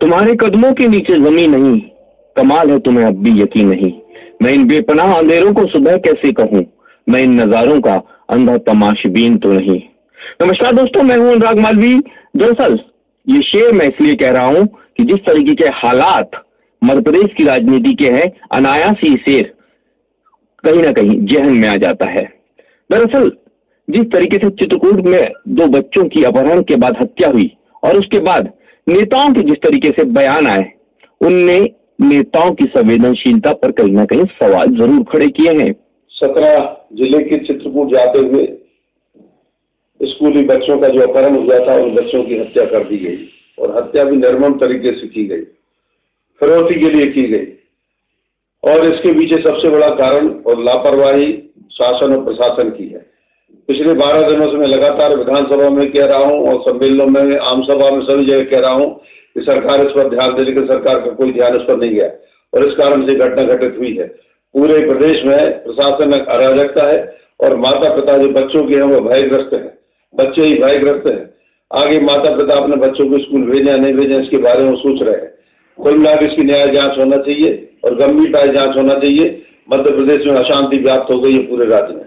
तुम्हारे कदमों के नीचे जमीन नहीं, कमाल है तुम्हें अब भी यकीन नहीं। मैं इन बेपनाह अंधेरों को सुबह कैसे कहूँ, मैं इन नजारों का अंधा तमाशबीन तो नहीं। नमस्कार दोस्तों, मैं हूं अनुराग मालवी। दरअसल ये शेर मैं इसलिए कह रहा हूं कि जिस तरीके के हालात मध्य प्रदेश की राजनीति के हैं, अनायास ही शेर कहीं ना कहीं जहन में आ जाता है। दरअसल जिस तरीके से चित्रकूट में 2 बच्चों की अपहरण के बाद हत्या हुई और उसके बाद नेताओं के जिस तरीके से बयान आए, उनने नेताओं की संवेदनशीलता पर कहीं ना कहीं सवाल जरूर खड़े किए हैं। 17 जिले के चित्रकूट जाते हुए स्कूली बच्चों का जो अपहरण हुआ था, उन बच्चों की हत्या कर दी गई और हत्या भी निर्मम तरीके से की गई, फिरौती के लिए की गई। और इसके पीछे सबसे बड़ा कारण और लापरवाही शासन और प्रशासन की है। पिछले 12 दिनों से मैं लगातार विधानसभा में कह रहा हूं और सम्मेलनों में, आम सभा में, सभी जगह कह रहा हूं कि सरकार इस पर ध्यान दे, लेकिन सरकार का कोई ध्यान इस पर नहीं गया और इस कारण से घटना घटित हुई है। पूरे प्रदेश में प्रशासन अराजकता है और माता पिता जो बच्चों के हैं वो भयग्रस्त हैं, बच्चे ही भयग्रस्त हैं। आगे माता पिता अपने बच्चों को स्कूल भेजें या नहीं भेजें, इसके बारे में सोच रहे हैं। कुल मिलाकर इसकी न्याय जांच होना चाहिए और गंभीरता से जांच होना चाहिए। मध्य प्रदेश में अशांति व्याप्त हो गई है पूरे राज्य में।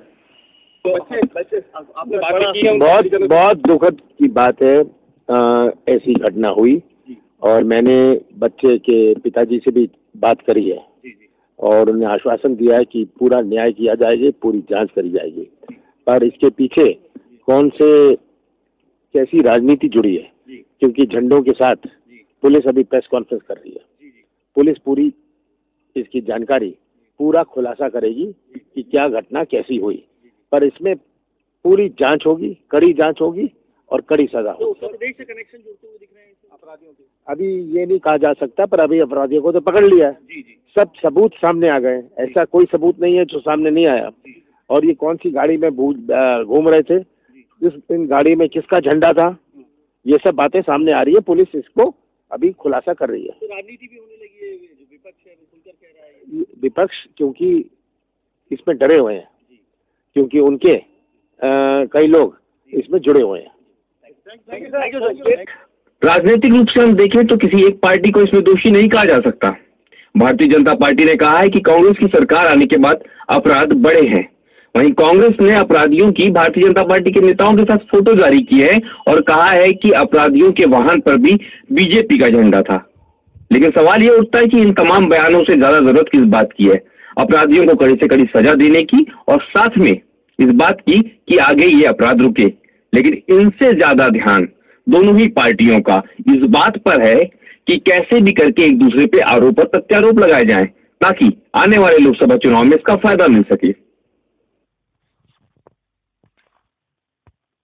बहुत दुखद की बात है, ऐसी घटना हुई और मैंने बच्चे के पिताजी से भी बात करी है और उन्हें आश्वासन दिया है कि पूरा न्याय किया जाएगा, पूरी जांच करी जाएगी। पर इसके पीछे कौन से कैसी राजनीति जुड़ी है, क्योंकि झंडों के साथ पुलिस अभी प्रेस कॉन्फ्रेंस कर रही है। पुलिस पूरी इसकी जानकारी, पूरा खुलासा करेगी कि क्या घटना कैसी हुई, पर इसमें पूरी जांच होगी, कड़ी जांच होगी और कड़ी सजा होगी। उत्तर प्रदेश से कनेक्शन जुड़ते हुए दिख रहे हैं अपराधियों के? अभी ये नहीं कहा जा सकता, पर अभी अपराधियों को तो पकड़ लिया है। सब सबूत सामने आ गए, ऐसा कोई सबूत नहीं है जो सामने नहीं आया। और ये कौन सी गाड़ी में घूम रहे थे, इन गाड़ी में किसका झंडा था, ये सब बातें सामने आ रही है। पुलिस इसको अभी खुलासा कर रही है। तो राजनीति भी होने लगी है, जो विपक्ष है वो खुलकर कह रहा है। विपक्ष क्योंकि इसमें डरे हुए हैं, क्योंकि उनके कई लोग इसमें जुड़े हुए हैं। राजनीतिक रूप से हम देखें तो किसी एक पार्टी को इसमें दोषी नहीं कहा जा सकता। भारतीय जनता पार्टी ने कहा है कि कांग्रेस की सरकार आने के बाद अपराध बढ़े हैं। वहीं कांग्रेस ने अपराधियों की भारतीय जनता पार्टी के नेताओं के साथ फोटो जारी की है और कहा है कि अपराधियों के वाहन पर भी बीजेपी का झंडा था। लेकिन सवाल ये उठता है कि इन तमाम बयानों से ज्यादा जरूरत किस बात की है? अपराधियों को कड़ी से कड़ी सजा देने की और साथ में इस बात की कि आगे ये अपराध रुके। लेकिन इनसे ज्यादा ध्यान दोनों ही पार्टियों का इस बात पर है कि कैसे भी करके एक दूसरे पे आरोप और प्रत्यारोप लगाए जाएं, ताकि आने वाले लोकसभा चुनाव में इसका फायदा मिल सके।